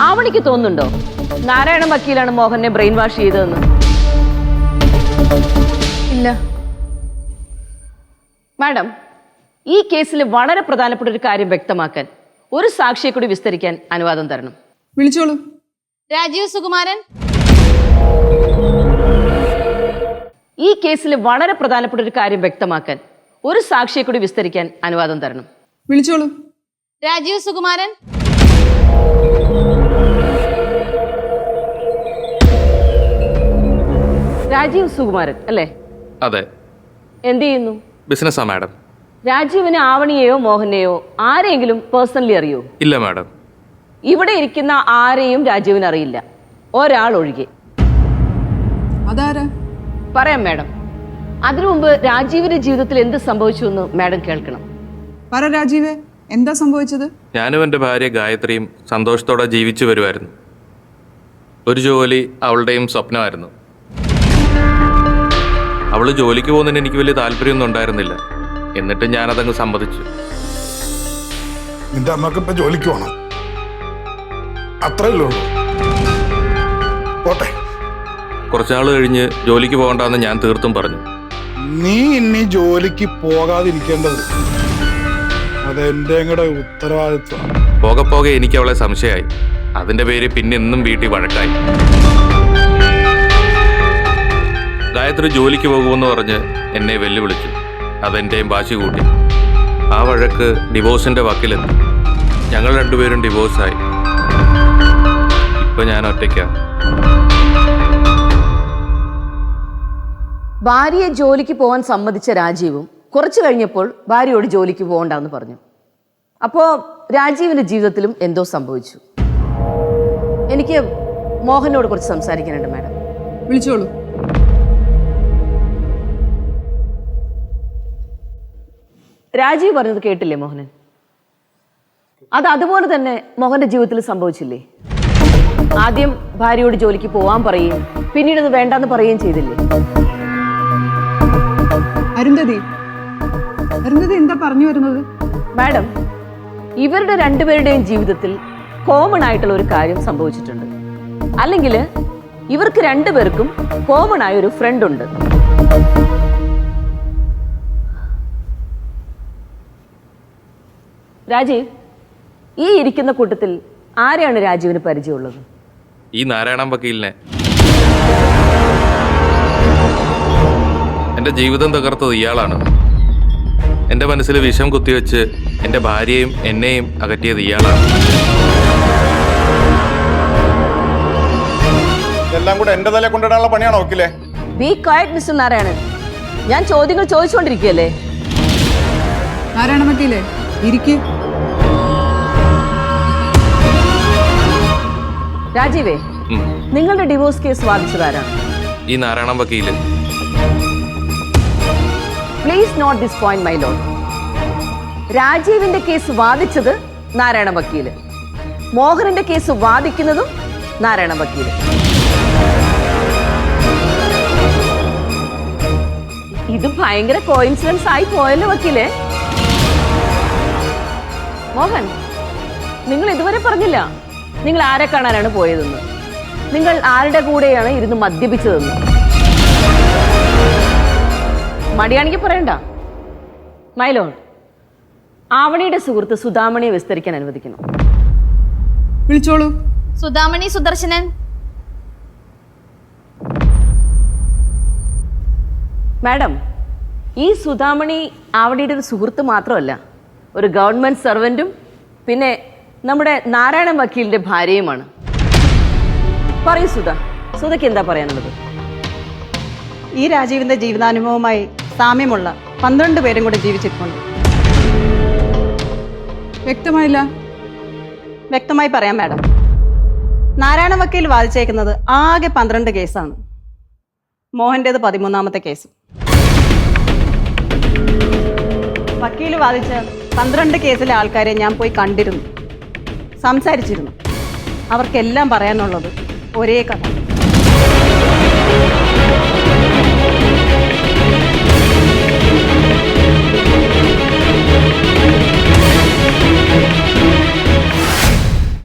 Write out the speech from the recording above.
ആവണിക്ക് തോന്നുന്നുണ്ടോ Narayanan വക്കീലാണ് മോഹനെ brain wash ചെയ്തതെന്ന്? ഇല്ല. മാഡം, ഈ കേസിൽ വളരെ പ്രധാനപ്പെട്ട ഒരു കാര്യം വ്യക്തമാക്കാൻ ഒരു സാക്ഷിയെ കൂടി വിസ്തരിക്കാൻ അനുവാദം തരണം. വിളിച്ചോളൂ. രാജീവ് സുകുമാരൻ. ഈ കേസിൽ വളരെ പ്രധാനപ്പെട്ട ഒരു കാര്യം വ്യക്തമാക്കാൻ ഒരു സാക്ഷിയെ കൂടി വിസ്തരിക്കാൻ അനുവാദം തരണം. വിളിച്ചോളൂ. രാജീവ് സുകുമാരൻ. രാജീവ് സുകുമാരൻ അല്ലേ? അതെ. എന്ത് ചെയ്യുന്നു? ബിസിനസ്സാ മാഡം. രാജീവിന് ആവണിയെയോ മോഹനെയോ ആരെയെങ്കിലും പേഴ്സണലി അറിയോ? ഇല്ല മാഡം. ഇവിടെ ഇരിക്കുന്ന ആരെയും രാജീവിന് അറിയില്ല, ഒരാൾ ഒഴികെ. അതാരാ? പറയാം മാഡം. അതിനു മുമ്പ് രാജീവിന്റെ ജീവിതത്തിൽ എന്ത് സംഭവിച്ചു എന്ന് മാഡം കേൾക്കണം. പറ രാജീവേ, എന്താ സംഭവിച്ചത്? ഞാനും എൻ്റെ ഭാര്യ ഗായത്രിയും സന്തോഷത്തോടെ ജീവിച്ചു വരുമായിരുന്നു. ഒരു ജോലി അവളുടെയും സ്വപ്നമായിരുന്നു. അവൾ ജോലിക്ക് പോകുന്നതിന് എനിക്ക് വലിയ താല്പര്യമൊന്നും ഉണ്ടായിരുന്നില്ല. എന്നിട്ട് ഞാനതങ്ങ് സമ്മതിച്ചു. നിന്റെ അമ്മക്ക് ഇപ്പൊ ജോലിക്ക് പോണം, അത്രയല്ലേ ഉള്ളൂ. പോട്ടെ. കുറച്ചാൾ കഴിഞ്ഞ് ജോലിക്ക് പോകണ്ടെന്ന് ഞാൻ തീർത്തും പറഞ്ഞു. നീ ഇനി ജോലിക്ക് പോകാതിരിക്കേണ്ടത് അതെന്റെ കൂടെ ഉത്തരവാദിത്വമാണ്. പോകെ പോകെ എനിക്ക് അവളെ സംശയമായി. അതിൻ്റെ പേര് പിന്നെ എന്നും വീട്ടിൽ വഴക്കായി. ഗായത്രി ജോലിക്ക് പോകുമെന്ന് പറഞ്ഞ് എന്നെ വെല്ലുവിളിച്ചു. അതെൻ്റെയും വാശി കൂട്ടി. ആ വഴക്ക് ഡിവോഴ്സിൻ്റെ വക്കിലെത്തി. ഞങ്ങൾ രണ്ടുപേരും ഡിവോഴ്സായി. ഇപ്പം ഞാൻ ഒറ്റയ്ക്കാണ്. ഭാര്യയെ ജോലിക്ക് പോകാൻ സമ്മതിച്ച രാജീവും കുറച്ചു കഴിഞ്ഞപ്പോൾ ഭാര്യയോട് ജോലിക്ക് പോകണ്ടെന്ന് പറഞ്ഞു. അപ്പോൾ രാജീവിന്റെ ജീവിതത്തിലും എന്തോ സംഭവിച്ചു. എനിക്ക് മോഹനോട് കുറച്ച് സംസാരിക്കാനുണ്ട് മാഡം. വിളിച്ചോളൂ. രാജീവ് പറഞ്ഞത് കേട്ടില്ലേ മോഹനൻ? അത് അതുപോലെ തന്നെ മോഹന്റെ ജീവിതത്തിൽ സംഭവിച്ചില്ലേ? ആദ്യം ഭാര്യയോട് ജോലിക്ക് പോവാൻ പറയുകയും പിന്നീട് അത് വേണ്ടെന്ന് പറയുകയും ചെയ്തില്ലേ? അരുന്ധതി, അരുന്ധതി എന്താ പറഞ്ഞു വരുന്നത്? മാഡം, ഇവരുടെ രണ്ടുപേരുടെയും ജീവിതത്തിൽ കോമൺ ആയിട്ടുള്ള ഒരു കാര്യം സംഭവിച്ചിട്ടുണ്ട്. അല്ലെങ്കിൽ ഇവർക്ക് രണ്ടുപേർക്കും കോമൺ ആയ ഒരു ഫ്രണ്ട് ഉണ്ട്. രാജീവ്, ഈ ഇരിക്കുന്ന കൂട്ടത്തിൽ ആരെയാണ് രാജീവിന് പരിചയമുള്ളത്? ഈ നാരായണൻ വക്കീലിനെ. എൻ്റെ ജീവിതം തകർത്തത് ഇയാളാണ്. എൻ്റെ മനസ്സിൽ വിഷം കുത്തിവെച്ച് എൻ്റെ ഭാര്യയും എന്നെയും അകറ്റിയത് ഇയാളാണ്. എല്ലാം കൂടെ എന്റെ തലയെ കൊണ്ടിടാനുള്ള പണിയാണോ വക്കീലേ? Be quiet mister Narayanan. ഞാൻ ചോദ്യങ്ങൾ ചോദിച്ചുകൊണ്ടിരിക്കുകയല്ലേ? നാരായണ വക്കീലേ, ഇരിക്ക്. രാജീവേ, നിങ്ങളുടെ ഡിവോഴ്സ് കേസ് വാദിച്ചതാരാണ്? ഈ നാരായണൻ വക്കീല്. Please note this point my lord. രാജീവിന്റെ കേസ് വാദിച്ചത് നാരായണ വക്കീല്, മോഹനന്റെ കേസ് വാദിക്കുന്നതും നാരായണ വക്കീല്. ഇത് ഭയങ്കര കോയിൻസിഡൻസ് ആയി പോയല്ലോ വക്കീലെ. മോഹൻ, നിങ്ങൾ ഇതുവരെ പറഞ്ഞില്ല നിങ്ങൾ ആരെ കാണാനാണ് പോയതെന്ന്, നിങ്ങൾ ആരുടെ കൂടെയാണ് ഇരുന്ന് മദ്യപിച്ചതെന്ന്. മടിയാണെങ്കിൽ പറയണ്ട. മൈലോൺ, ആവണിയുടെ സുഹൃത്ത് സുധാമണിയെ വിസ്തരിക്കാൻ അനുവദിക്കണം. വിളിച്ചോളൂ. സുധാമണി സുദർശനൻ. മാഡം, ഈ സുധാമണി ആവണിയുടെ ഒരു സുഹൃത്ത് മാത്രമല്ല, ഒരു ഗവൺമെന്റ് സർവന്റും പിന്നെ നമ്മുടെ നാരായണൻ വക്കീലിന്റെ ഭാര്യയുമാണ്. പറയൂ സുധ, സുധയ്ക്ക് എന്താ പറയാനുള്ളത്? ഈ രാജീവിന്റെ ജീവിതാനുഭവവുമായി സാമ്യമുള്ള 12 പേരും കൂടെ ജീവിച്ചിട്ടുണ്ട്. വ്യക്തമായില്ല. വ്യക്തമായി പറയാം മാഡം. നാരായണ വക്കീൽ വാദിച്ചേക്കുന്നത് ആകെ 12 കേസാണ്. മോഹന്റേത് 13ാമത്തെ കേസ്. വക്കീൽ വാദിച്ച 12 കേസിലെ ആൾക്കാരെ ഞാൻ പോയി കണ്ടിരുന്നു, സംസാരിച്ചിരുന്നു. അവർക്കെല്ലാം പറയാനുള്ളത് ഒരേ കഥ.